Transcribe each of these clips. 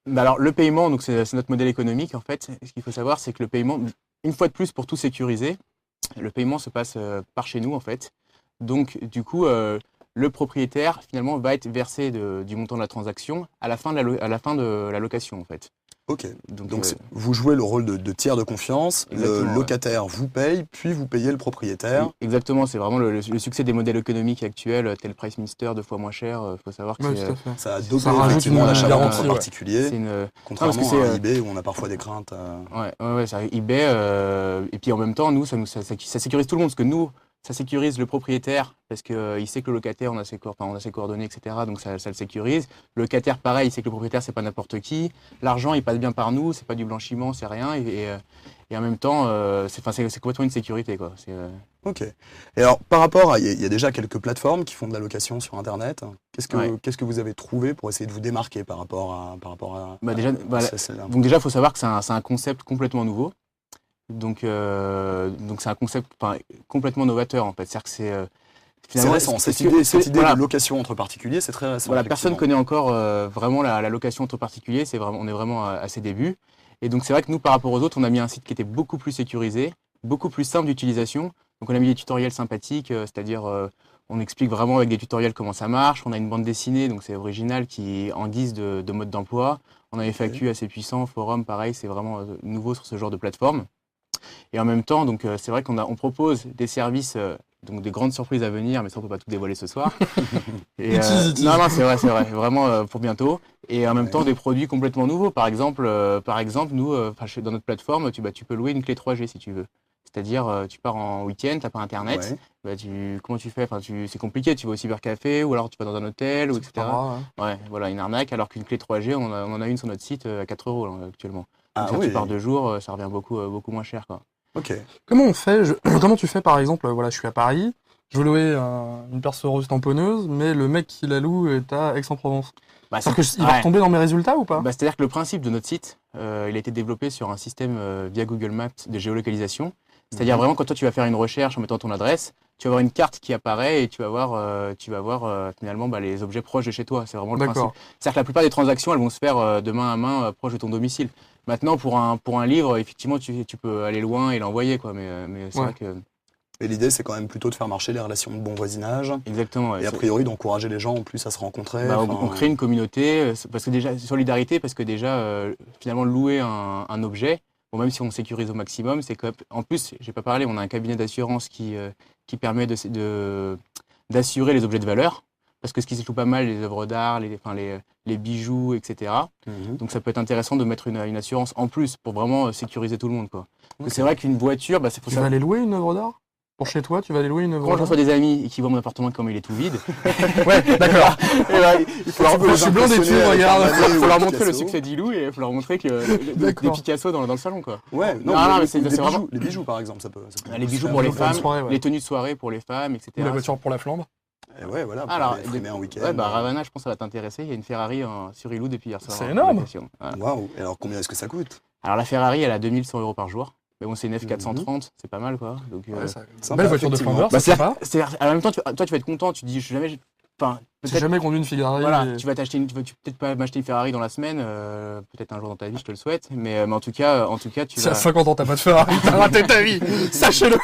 Bah alors le paiement, donc c'est notre modèle économique en fait. Ce qu'il faut savoir, c'est que le paiement, une fois de plus pour tout sécuriser, le paiement se passe par chez nous en fait. Donc du coup, le propriétaire finalement va être versé du montant de la transaction à la fin à la fin de la location en fait. Ok. Donc Donc vous jouez le rôle de tiers de confiance, le exactement, ouais. locataire vous paye, puis vous payez le propriétaire. Exactement, c'est vraiment le succès des modèles économiques actuels, tel PriceMister, 2 fois moins cher. Faut savoir que Ouais, c'est tout à fait. Ça a Ça dopé rajoute effectivement une l'achat garantie, entre ouais. particuliers, c'est une non, parce que contrairement à un eBay où on a parfois des craintes. ouais, ça eBay, et puis en même temps, nous, ça sécurise tout le monde, parce que nous, ça sécurise le propriétaire, parce qu'il sait que le locataire, on a ses coordonnées, etc. Donc ça le sécurise. Le locataire, pareil, il sait que le propriétaire, c'est pas n'importe qui. L'argent, il passe bien par nous, c'est pas du blanchiment, c'est rien. Et en même temps, c'est complètement une sécurité, quoi. Ok. Et alors, par rapport à, il y a déjà quelques plateformes qui font de la location sur Internet. Ouais. Qu'est-ce que vous avez trouvé pour essayer de vous démarquer par rapport à Bah déjà, celle-là? donc déjà, il faut savoir que c'est un concept complètement nouveau. Donc c'est un concept complètement novateur, en fait. C'est-à-dire que C'est finalement, récent, cette idée voilà, de location entre particuliers, c'est très récent. voilà, personne effectivement. connaît encore vraiment la location entre particuliers. On est vraiment à ses débuts. Et donc c'est vrai que nous, par rapport aux autres, on a mis un site qui était beaucoup plus sécurisé, beaucoup plus simple d'utilisation. Donc on a mis des tutoriels sympathiques, c'est-à-dire on explique vraiment avec des tutoriels comment ça marche. On a une bande dessinée, donc c'est original, qui est en guise de mode d'emploi. On a un FAQ assez puissant, forum, pareil, c'est vraiment nouveau sur ce genre de plateforme. Et en même temps, donc c'est vrai on propose des services, donc des grandes surprises à venir, mais ça on peut pas tout dévoiler ce soir. Et, non, c'est vrai, vraiment pour bientôt. Et en même temps, des produits complètement nouveaux. Par exemple, nous, dans notre plateforme, tu peux louer une clé 3G si tu veux. C'est-à-dire, tu pars en week-end, t'as pas internet, Ouais. comment tu fais? C'est compliqué. Tu vas au cybercafé ou alors tu vas dans un hôtel, ou C'est pas etc. grave, ouais. Ouais, voilà, une arnaque. Alors qu'une clé 3G, on en a une sur notre site à 4 euros là, actuellement. Donc Ah ça, tu oui, pars 2 jours, ça revient beaucoup moins cher, quoi. ok. Comment on fait Comment tu fais par exemple, voilà, je suis à Paris, je veux louer une perceuse tamponneuse, mais le mec qui la loue est à Aix-en-Provence. Bah, C'est-à-dire qu'il va retomber dans mes résultats ou pas? Bah, c'est-à-dire que le principe de notre site, il a été développé sur un système via Google Maps de géolocalisation. C'est-à-dire vraiment quand toi tu vas faire une recherche en mettant ton adresse, tu vas avoir une carte qui apparaît et tu vas voir, finalement les objets proches de chez toi. C'est vraiment le principe. D'accord. C'est-à-dire que la plupart des transactions, elles vont se faire de main à main proche de ton domicile. Maintenant, pour un livre, effectivement, tu peux aller loin et l'envoyer, quoi. Mais c'est Ouais. vrai que Et l'idée, c'est quand même plutôt de faire marcher les relations de bon voisinage. exactement. Ouais, Et a priori, d'encourager les gens en plus à se rencontrer. bah, enfin, on crée une communauté, parce que déjà, solidarité, parce que déjà, finalement, louer un objet, bon, même si on sécurise au maximum, c'est que, en plus, j'ai pas parlé, on a un cabinet d'assurance qui permet d'assurer les objets de valeur, parce que ce qui se loue pas mal, les œuvres d'art, les bijoux, etc. Donc ça peut être intéressant de mettre une assurance en plus pour vraiment sécuriser tout le monde, quoi. Parce que c'est vrai qu'une voiture, bah, Tu vas aller louer une œuvre d'art? Pour chez toi, tu vas aller louer une œuvre quand je d'art? reçois des amis et qui voient mon appartement comme il est tout vide, Ouais, d'accord. et ben, il faut Je suis blanc d'études, regarde. faut leur montrer le succès d'Ilou et il faut leur montrer que des D'accord. Picasso dans le salon, quoi. Ouais, non, Non, mais les c'est vraiment les bijoux, par exemple, ça peut les se bijoux faire. pour les pour une femmes, soirée, ouais. les tenues de soirée pour les femmes, etc. Ou la voiture pour la flambe? Et ouais, voilà, pour Alors, aller frimer un week-end. ouais, bah Ravana, je pense que ça va t'intéresser. Il y a une Ferrari sur Ilou depuis hier soir. C'est en énorme. location. Voilà. Waouh, et alors combien est-ce que ça coûte? Alors la Ferrari, elle a 2100 euros par jour. Mais bon, c'est une F430, c'est pas mal, quoi. Donc, Ouais, ça... Sympa, Belle voiture de effectivement. flambeur, bah, c'est sympa. en même temps, toi, tu vas être content. Tu te dis, je suis jamais. Enfin, J'ai peut-être. jamais conduit une Ferrari. Voilà, et- tu vas peut-être pas m'acheter une Ferrari dans la semaine, peut-être un jour dans ta vie, je te le souhaite. Mais en tout cas, tu Si à vas. 50 ans t'as pas de Ferrari, t'as raté ta vie. Sachez-le.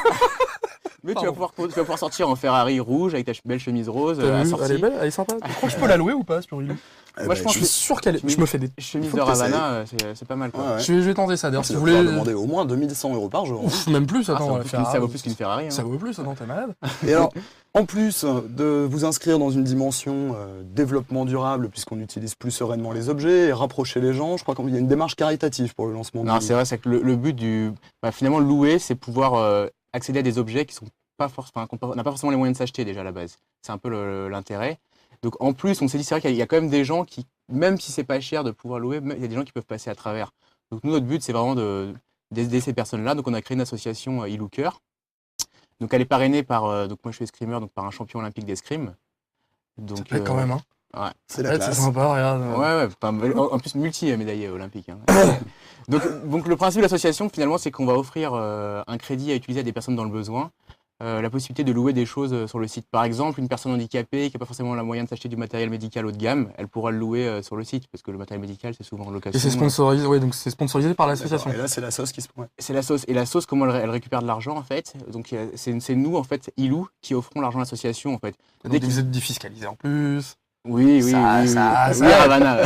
Mais tu vas pouvoir sortir en Ferrari rouge avec ta belle chemise rose T'as vu, assortie. elle est belle, elle est sympa. Tu crois que je peux la louer ou pas sur Ilou? Eh Moi, ben, je pense Je suis sûr qu'elle est... Je me fais des... Chemise Faut de que t'essayes. Ravana, c'est pas mal, quoi. Ouais, ouais. Je vais tenter ça d'ailleurs. Tu Si vas vous pouvoir voulez... demander au moins 2100 euros par jour. Ouf, même plus, Ah, attends, la Ferrari. ça vaut plus qu'une Ferrari. Hein. Ça vaut plus, attends, t'es malade. Et alors, en plus de vous inscrire dans une dimension développement durable, puisqu'on utilise plus sereinement les objets, et rapprocher les gens, je crois qu'il y a une démarche caritative pour le lancement Non, du... c'est vrai, c'est que le but finalement, louer, c'est pouvoir accéder à des objets qui sont pas forcément, on n'a pas forcément les moyens de s'acheter déjà à la base. C'est un peu l'intérêt. Donc en plus, on s'est dit, c'est vrai qu'il y a quand même des gens qui, même si c'est pas cher de pouvoir louer, il y a des gens qui peuvent passer à travers. Donc nous, notre but, c'est vraiment d'aider ces personnes-là. Donc on a créé une association e-looker. Donc elle est parrainée par, donc moi je suis escrimeur, donc par un champion olympique d'escrime. Ça Donc peut être quand même, hein. ouais. C'est la Ouais, c'est classe. sympa, regarde. Ouais, en plus multi-médaillé olympique. Hein. donc le principe de l'association, finalement, c'est qu'on va offrir un crédit à utiliser à des personnes dans le besoin. la possibilité de louer des choses sur le site. Par exemple, une personne handicapée qui n'a pas forcément la moyen de s'acheter du matériel médical haut de gamme, elle pourra le louer sur le site, parce que le matériel médical, c'est souvent en location. Et c'est sponsorisé, ouais, donc c'est sponsorisé par l'association. Et là, c'est la sauce qui se prend. C'est la sauce. Et la sauce, comment elle récupère de l'argent, en fait. Donc, c'est nous, en fait, Ilou, qui offrons l'argent à l'association, en fait. Donc vous êtes défiscalisé en plus. Oui, Ça, Ravana.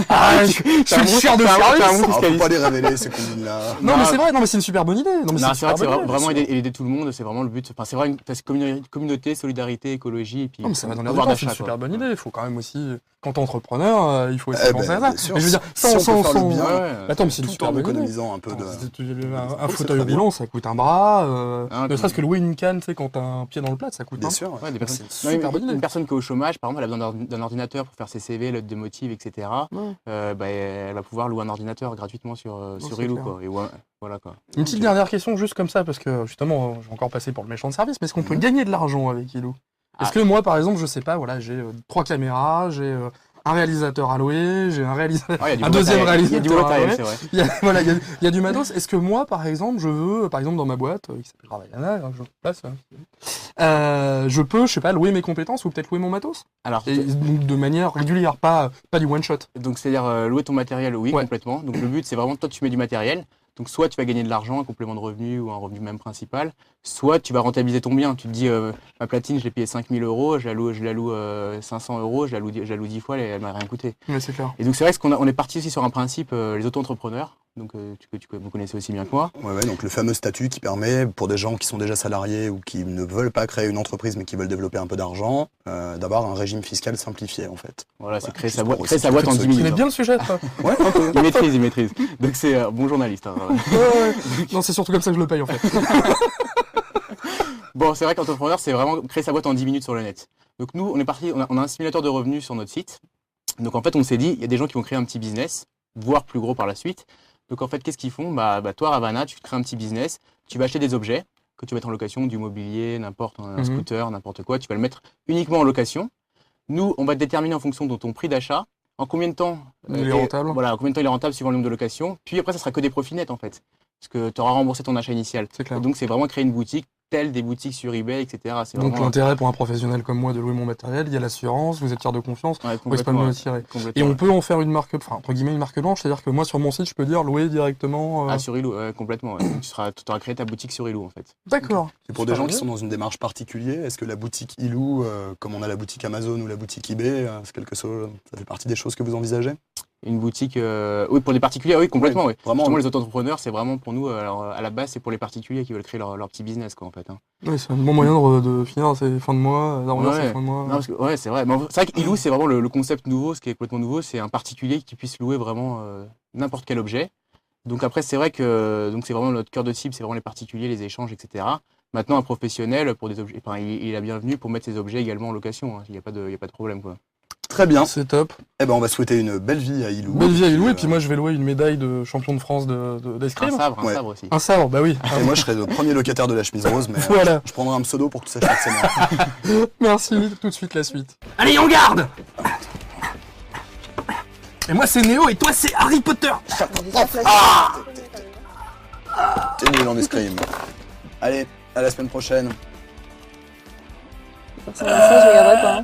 Ah, je suis cher de service. On peut pas les révéler, ces combines-là. Non, mais c'est vrai, non, mais c'est une super bonne idée. Non, mais Non, c'est vrai que c'est super bonne idée. vraiment aider tout le monde, c'est vraiment le but. Enfin, c'est vraiment une communauté, solidarité, écologie, et puis Non, mais ça va dans l'air du pouvoir temps, c'est une d'achat, super quoi. bonne idée. Il faut quand même aussi, quand t'es entrepreneur, il faut aussi Eh penser ben, à ça. bien sûr, Mais je veux dire, si on peut faire le bien, Ouais, ouais. Attends, mais c'est une tout super en bonne idée. économisant un peu de... Un c'est fauteuil très bien. roulant, ça coûte un bras. Ah, Ne serait-ce que louer une canne, tu sais, quand t'as un pied dans le plat, ça coûte Bien un. sûr. Ouais, des personnes- C'est une Non, super bonne idée. une personne qui est au chômage, par exemple, elle a besoin d'un ordinateur pour faire ses CV, lettres de motif, etc. Ouais. Elle va pouvoir louer un ordinateur gratuitement sur c'est Ilou, clair. quoi. Et voilà, quoi. Une petite dernière question, juste comme ça, parce que justement, je vais encore passer pour le méchant de service, mais est-ce qu'on peut gagner de l'argent avec Ilou? Est-ce que moi, par exemple, je sais pas, voilà, j'ai 3 caméras, j'ai un réalisateur à louer, j'ai un réalisateur. Ouais, il y a du Un beau deuxième matériel. Il y a du beau réalisateur à matériel, louer. c'est vrai. Voilà, il y a du matos. Est-ce que moi, par exemple, je veux, par exemple, dans ma boîte, qui s'appelle Ravana, je passe, je peux, je sais pas, louer mes compétences ou peut-être louer mon matos? Alors, Et donc de manière régulière, pas du one shot. donc c'est-à-dire louer ton matériel, oui, Ouais. complètement. Donc le but, c'est vraiment, toi, tu mets du matériel. Donc soit tu vas gagner de l'argent, un complément de revenu ou un revenu même principal, soit tu vas rentabiliser ton bien. Tu te dis, ma platine, je l'ai payée 5 000 euros, je la loue 500 euros, je la loue 10 fois, et elle m'a rien coûté. Mais c'est clair. Et donc c'est vrai qu'on est parti aussi sur un principe, les auto-entrepreneurs, donc vous connaissez aussi bien que moi. Ouais, donc le fameux statut qui permet, pour des gens qui sont déjà salariés ou qui ne veulent pas créer une entreprise mais qui veulent développer un peu d'argent, d'avoir un régime fiscal simplifié en fait. Voilà, c'est créer juste sa pour boîte, aussi créer sa boîte en 10 Tu minutes. connais hein. bien le sujet, toi. Ouais, un peu. Il maîtrise. Donc c'est bon journaliste. Hein. Non, c'est surtout comme ça que je le paye, en fait. Bon, c'est vrai qu'entrepreneur, c'est vraiment créer sa boîte en 10 minutes sur le net. Donc nous, on est parti, on a un simulateur de revenus sur notre site. Donc en fait, on s'est dit, il y a des gens qui vont créer un petit business, voire plus gros par la suite. Donc en fait, qu'est-ce qu'ils font? Toi, Ravana, tu crées un petit business, tu vas acheter des objets que tu vas mettre en location, du mobilier, n'importe, un scooter, n'importe quoi, tu vas le mettre uniquement en location. Nous, on va te déterminer en fonction de ton prix d'achat, en combien de temps Il est rentable. Voilà, en combien de temps il est rentable suivant le nombre de locations. Puis après, ça sera que des profits nets en fait, parce que tu auras remboursé ton achat initial. C'est clair. Et donc c'est vraiment créer une boutique telle des boutiques sur eBay, etc. C'est Donc vraiment... l'intérêt pour un professionnel comme moi de louer mon matériel, il y a l'assurance, vous êtes tiers de confiance, Ouais, vous pouvez pas me complètement, le tirer. complètement, Et on ouais. peut en faire une marque, enfin entre guillemets une marque blanche, c'est-à-dire que moi sur mon site je peux dire louer directement. Ah, sur Ilou, ouais, complètement. Ouais. Donc, tu auras créé ta boutique sur Ilou en fait. D'accord. Et pour des Super gens qui bien. sont dans une démarche particulière, est-ce que la boutique Ilou, comme on a la boutique Amazon ou la boutique eBay, c'est quelque chose, ça fait partie des choses que vous envisagez? Une boutique, oui, pour les particuliers, oui, complètement. Oui. Vraiment, Justement, les auto-entrepreneurs, c'est vraiment pour nous, alors, à la base, c'est pour les particuliers qui veulent créer leur petit business, quoi, en fait. Hein. Oui, c'est un bon moyen de finir ces fins de mois, d'arrondir ces fins de mois. Non, parce que, ouais, c'est vrai. Mais c'est vrai qu'Ilou, c'est vraiment le concept nouveau, ce qui est complètement nouveau, c'est un particulier qui puisse louer vraiment n'importe quel objet. Donc après, c'est vrai que c'est vraiment notre cœur de cible, c'est vraiment les particuliers, les échanges, etc. Maintenant, un professionnel, pour des objets, enfin, il est la bienvenue pour mettre ses objets également en location. Hein. Il n'y a pas de problème, quoi. Très bien. C'est top. Eh ben, on va souhaiter une belle vie à Ilou. Belle vie à Ilou, et puis moi je vais louer une médaille de champion de France d'escrime. Un Ouais. sabre aussi. Un sabre, bah oui. Et moi, je serai le premier locataire de la chemise rose, mais Voilà. je prendrai un pseudo pour que tu saches que c'est moi. Merci, tout de suite la suite. Allez, on garde. Et moi c'est Néo et toi c'est Harry Potter. T'es nul en escrime. Allez, à la semaine prochaine. Ça, je regarderai pas. Hein.